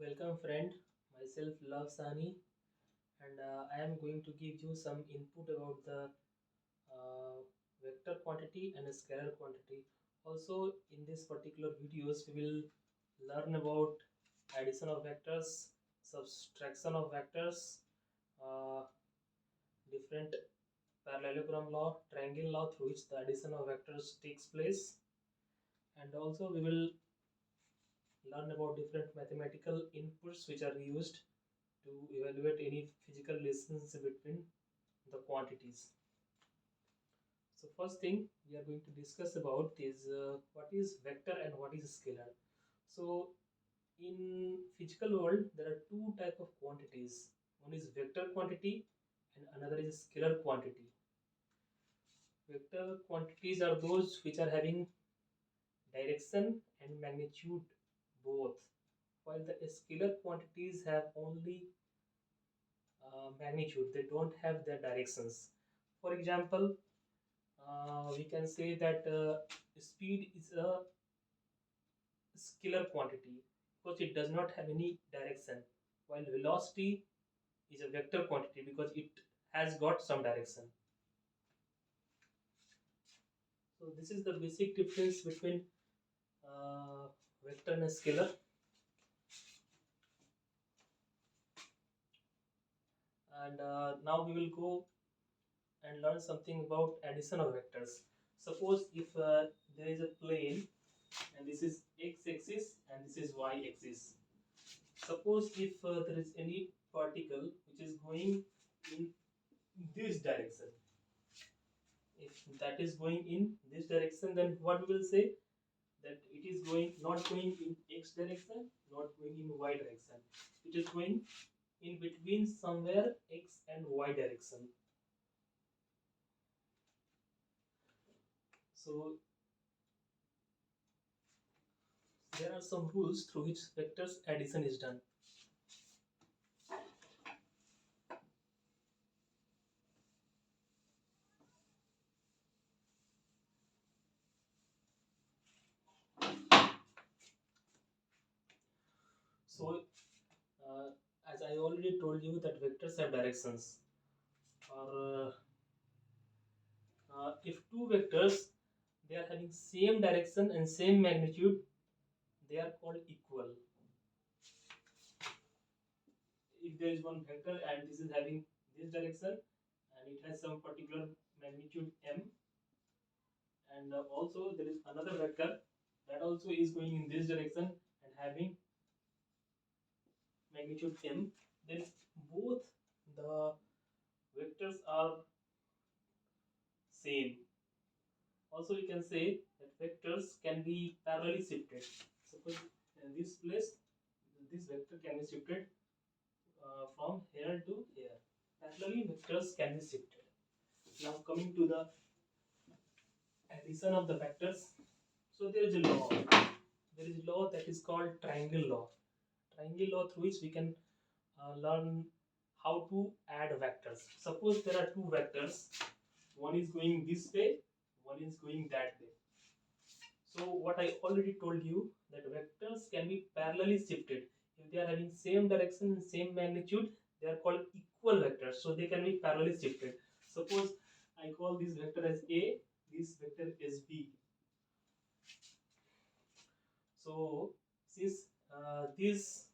Welcome friend, myself Love Sani, and I am going to give you some input about the uh, vector quantity and scalar quantity. Also in this particular videos we will learn about addition of vectors, subtraction of vectors, uh, different parallelogram law, triangle law through which the addition of vectors takes place, and also we will learn about different mathematical inputs which are used to evaluate any physical relationship between the quantities. So first thing we are going to discuss about is what is vector and what is scalar. So in physical world there are two type of quantities. One is vector quantity and another is scalar quantity. Vector quantities are those which are having direction and magnitude both, while the scalar quantities have only magnitude, they don't have their directions. For example, we can say that speed is a scalar quantity because it does not have any direction, while velocity is a vector quantity because it has got some direction. So this is the basic difference between vector and scalar. And now we will go and learn something about addition of vectors. Suppose if there is a plane and this is x-axis and this is y-axis. Suppose if there is any particle which is going in this direction, if that is going in this direction, then what we will say that it is going not going in x direction, not going in y direction. It is going in between somewhere x and y direction. So there are some rules through which vectors addition is done. So as I already told you that vectors have directions, or if two vectors they are having same direction and same magnitude, they are called equal. If there is one vector and this is having this direction and it has some particular magnitude m, and also there is another vector that also is going in this direction and having magnitude m, then both the vectors are same. Also we can say that vectors can be parallelly shifted. Suppose in this place this vector can be shifted from here to here. Parallelly vectors can be shifted. Now coming to the addition of the vectors. So there is a law. There is a law that is called triangle law. Triangle law through which we can learn how to add vectors. Suppose there are two vectors. One is going this way, one is going that way. So what I already told you that vectors can be parallelly shifted. If they are having same direction and same magnitude, they are called equal vectors. So they can be parallelly shifted. Suppose I call this vector as A, this vector is B. So since these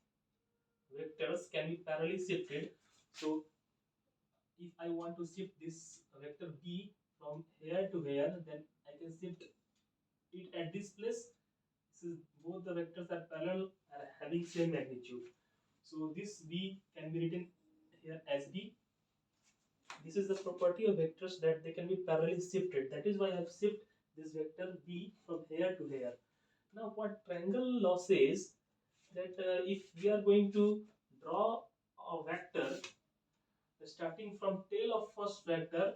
vectors can be parallelly shifted, so if I want to shift this vector B from here to here, then I can shift it at this place. This is both the vectors are parallel, are having same magnitude. So this B can be written here as B. This is the property of vectors that they can be parallelly shifted. That is why I have shifted this vector B from here to here. Now what triangle law says that if we are going to draw a vector starting from tail of first vector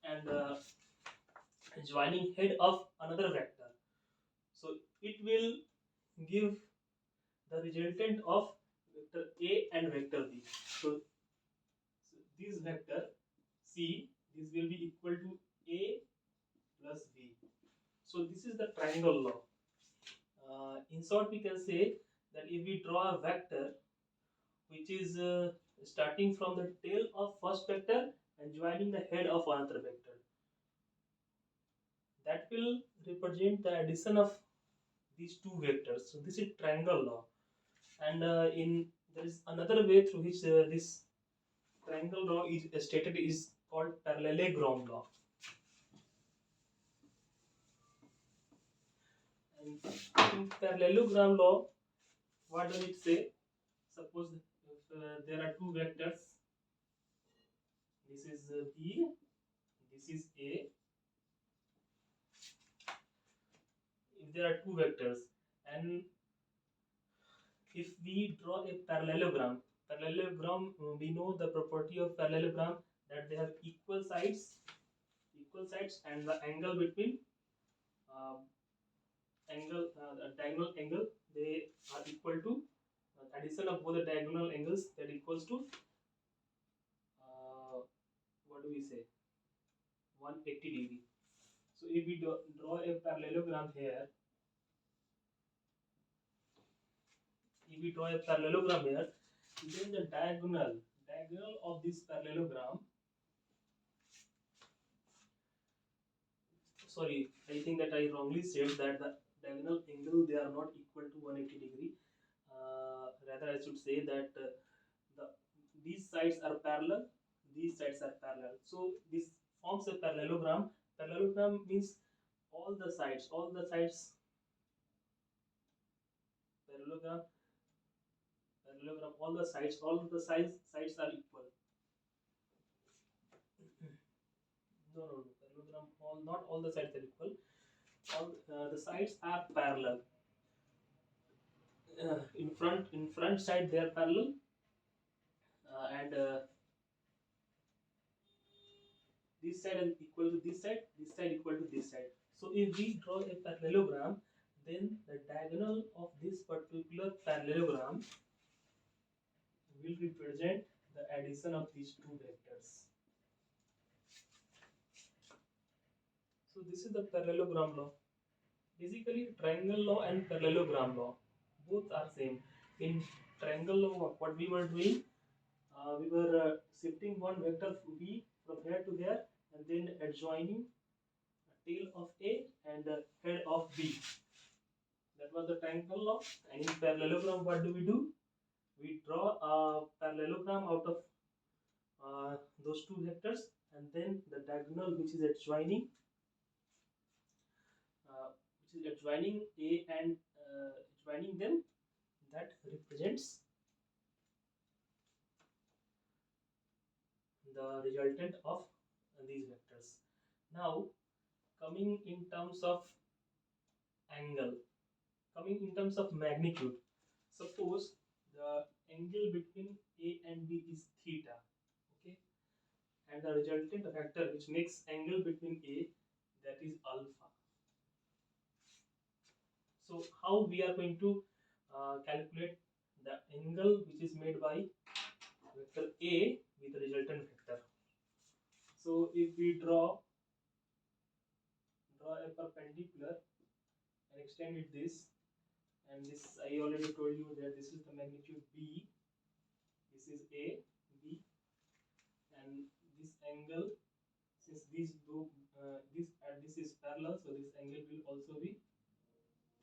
and joining head of another vector, so it will give the resultant of vector A and vector B. So this vector C, this will be equal to A plus B. So this is the triangle law. In short, we can say that if we draw a vector which is starting from the tail of first vector and joining the head of another vector, that will represent the addition of these two vectors. So this is triangle law, and in there is another way through which this triangle law is stated is called parallelogram law. And in parallelogram law, what does it say? Suppose if there are two vectors, this is B, this is A. If there are two vectors, and if we draw a parallelogram, we know the property of parallelogram that they have equal sides, and the angle between uh, diagonal angle, they are equal to addition of both the diagonal angles, that equals to what do we say, 180 degree. So if we draw a parallelogram here, then the diagonal of this parallelogram, sorry, I think that I wrongly said that the diagonal angle, they are not equal to 180 degree. Rather I should say that the these sides are parallel, these sides are parallel, so this forms a parallelogram. Parallelogram means all the sides, parallelogram, all the sides, sides are equal. No, parallelogram, all, not all the sides are equal. All the sides are parallel. In front side they are parallel, and this side is equal to this side equal to this side. So if we draw a parallelogram, then the diagonal of this particular parallelogram will represent the addition of these two vectors. So this is the parallelogram law. Basically, triangle law and parallelogram law, both are same. In triangle law, what we were doing, we were shifting one vector v from here to there, and then adjoining tail of A and the head of B. That was the triangle law. And in parallelogram, what do? We draw a parallelogram out of those two vectors, and then the diagonal which is adjoining A and adjoining them, that represents the resultant of these vectors. Now, coming in terms of angle, coming in terms of magnitude, suppose the angle between A and B is theta, okay, and the resultant vector which makes angle between A, that is alpha. So how we are going to calculate the angle which is made by vector A with the resultant vector? So if we draw a perpendicular and extend it this, and this I already told you that this is the magnitude B, this is A, B, and this angle, since these two this is parallel, so this angle will also be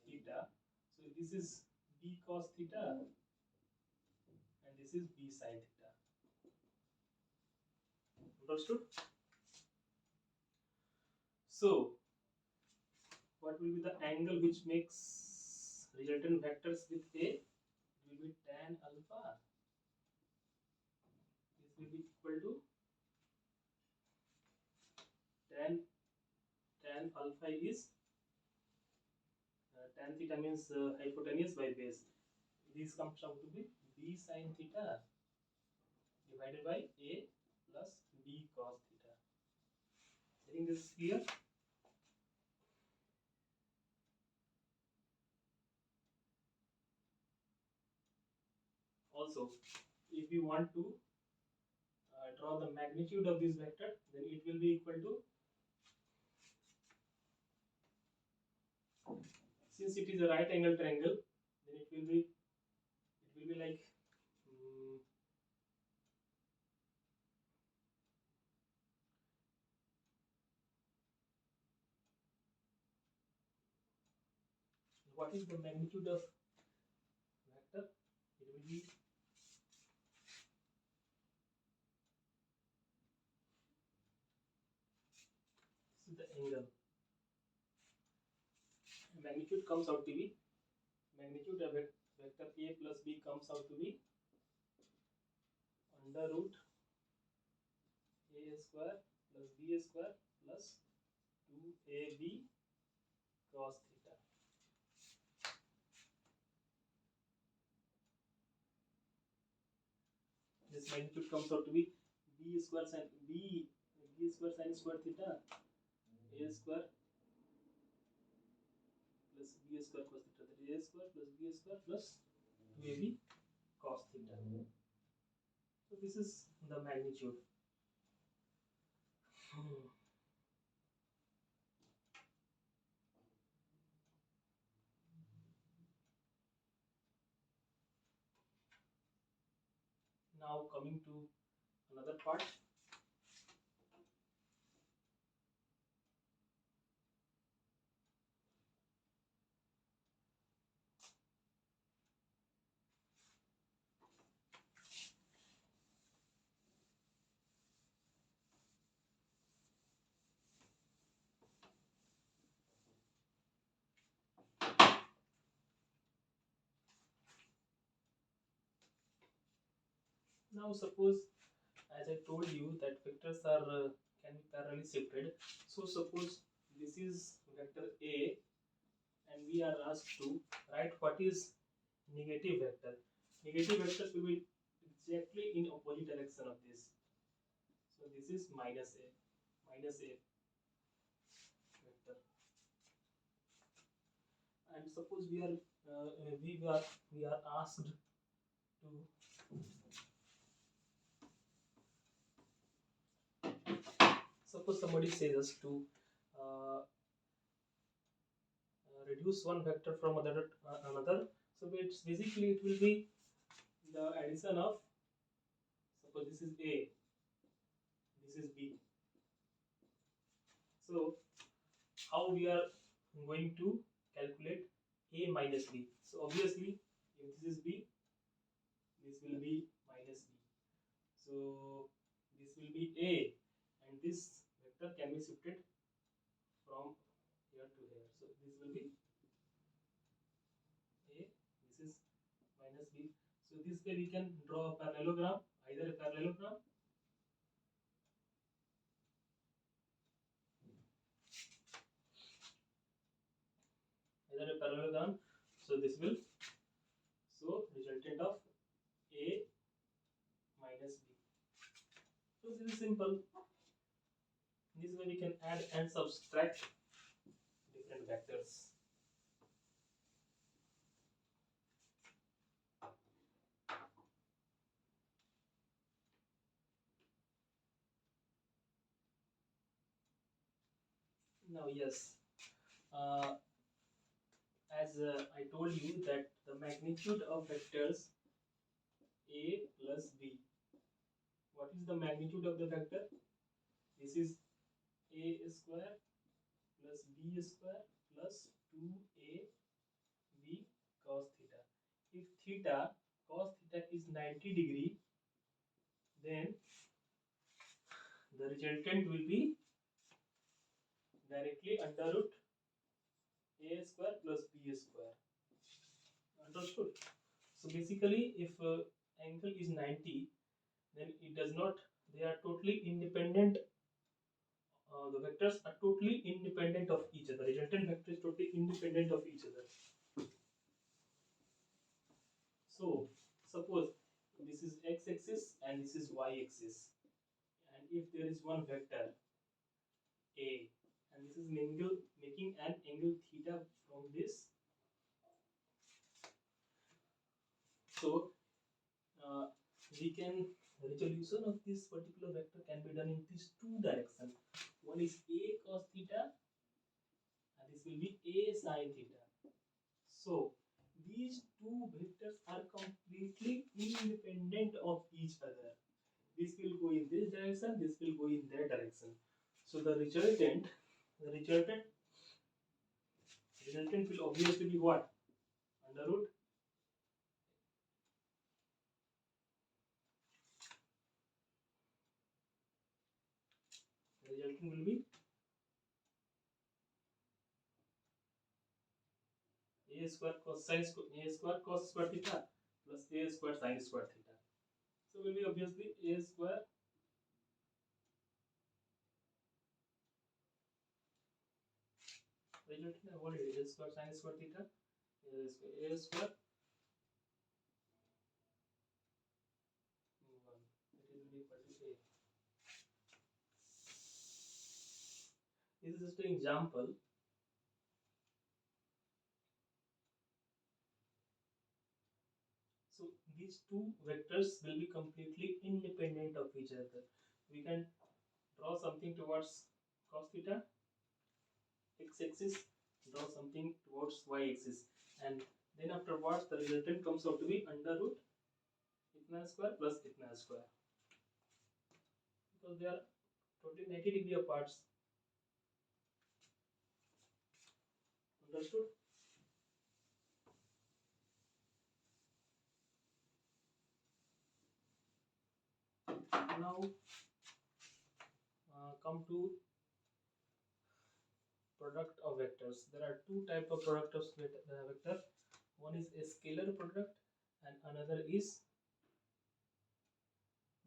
theta. So this is B cos theta, and this is B sin theta. Understood? So what will be the angle which makes resultant vectors with A? It will be tan alpha. This will be equal to tan alpha is tan theta means hypotenuse by base. This comes out to be B sin theta divided by A plus B cos theta. I think this is clear. Also, if you want to draw the magnitude of this vector, then it will be equal to, since it is a right angle triangle, then it will be will be like mm, what is the magnitude of vector? It will be this is the angle. Magnitude comes out to be magnitude of vector A plus B comes out to be under root A square plus B square plus 2AB cos theta. This magnitude comes out to be B square sin square theta A square plus B square cos theta, that is A square plus B square plus 2AB cos theta. So this is the magnitude. Now coming to another part. Now suppose, as I told you, that vectors are can be parallelly shifted. So suppose this is vector A and we are asked to write what is negative vector. Negative vector will be exactly in opposite direction of this. So this is minus A vector. And suppose we are asked to suppose somebody says us to reduce one vector from another. So it's basically it will be the addition of, suppose this is A, this is B. So how we are going to calculate A minus B? So obviously if this is B, this will be minus B. So this will be A and this vector can be shifted from here to here. So this will be A, this is minus B. So this way we can draw a parallelogram, either a parallelogram so this will so resultant of A minus B. So this is simple. This way we can add and subtract different vectors. Now yes, as I told you that the magnitude of vectors A plus B. What is the magnitude of the vector? This is A square plus B square plus 2AB cos theta. If theta cos theta is 90°, then the resultant will be directly under root A square plus B square. Understood? So basically if angle is 90, then it does not, they are totally independent. The vectors are totally independent of each other. Resultant vector is totally independent of each other. So suppose this is x-axis and this is y-axis, and if there is one vector A and this is making an angle theta from this, so we can resolution of this particular vector can be done in these two directions. One is A cos theta and this will be A sin theta. So these two vectors are completely independent of each other. This will go in this direction, this will go in that direction. So the resultant will obviously be what? Under root. The resultant will be a square cos square theta plus a square sin square theta. So will be obviously a square resultant I already a square sin square theta a square 1. It will be equal to a. This is just an example. So these two vectors will be completely independent of each other. We can draw something towards cos theta x-axis, draw something towards y-axis, and then afterwards the resultant comes out to be under root itna square plus itna square, because they are totally 90-degree apart. Understood? Now come to product of vectors. There are two types of product of vector. One is a scalar product and another is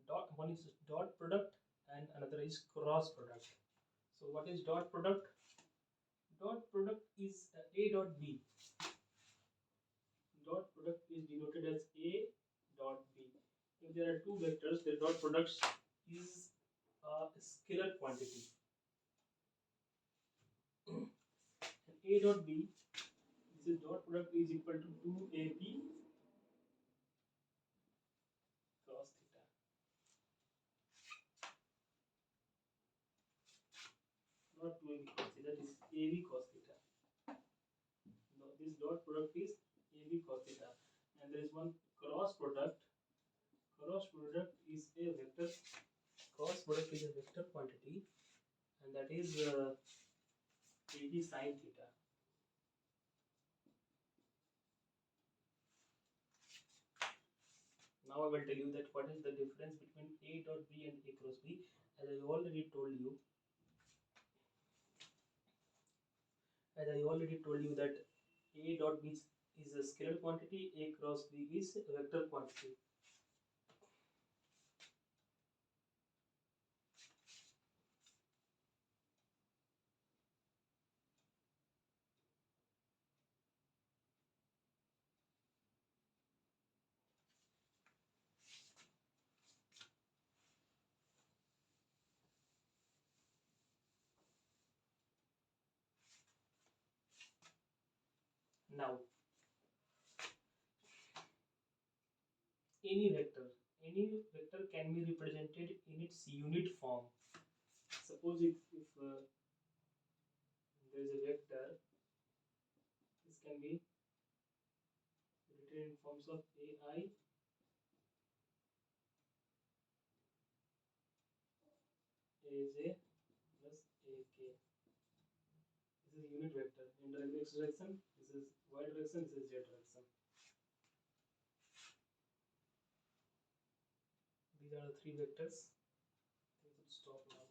dot. One is dot product and another is cross product. So what is dot product? Dot product is a dot b. Dot product is denoted as a dot b. If there are two vectors, their dot products is a scalar quantity. And a dot b, this is dot product is equal to 2ab cos theta. Not 2ab cos theta, this is ab cos theta. No, this dot product is ab cos theta. And there is one cross product. Cross product is a vector. Cross product is a vector quantity, and that is ab sin theta. Now I will tell you that what is the difference between a dot b and a cross b. As I already told you, that a dot b is a scalar quantity, a cross b is a vector quantity. Now, any vector can be represented in its unit form. Suppose if there is a vector, this can be written in forms of ai aj plus ak. This is unit vector in the x direction, this is y direction, this is z direction. These are the three vectors. I should stop now.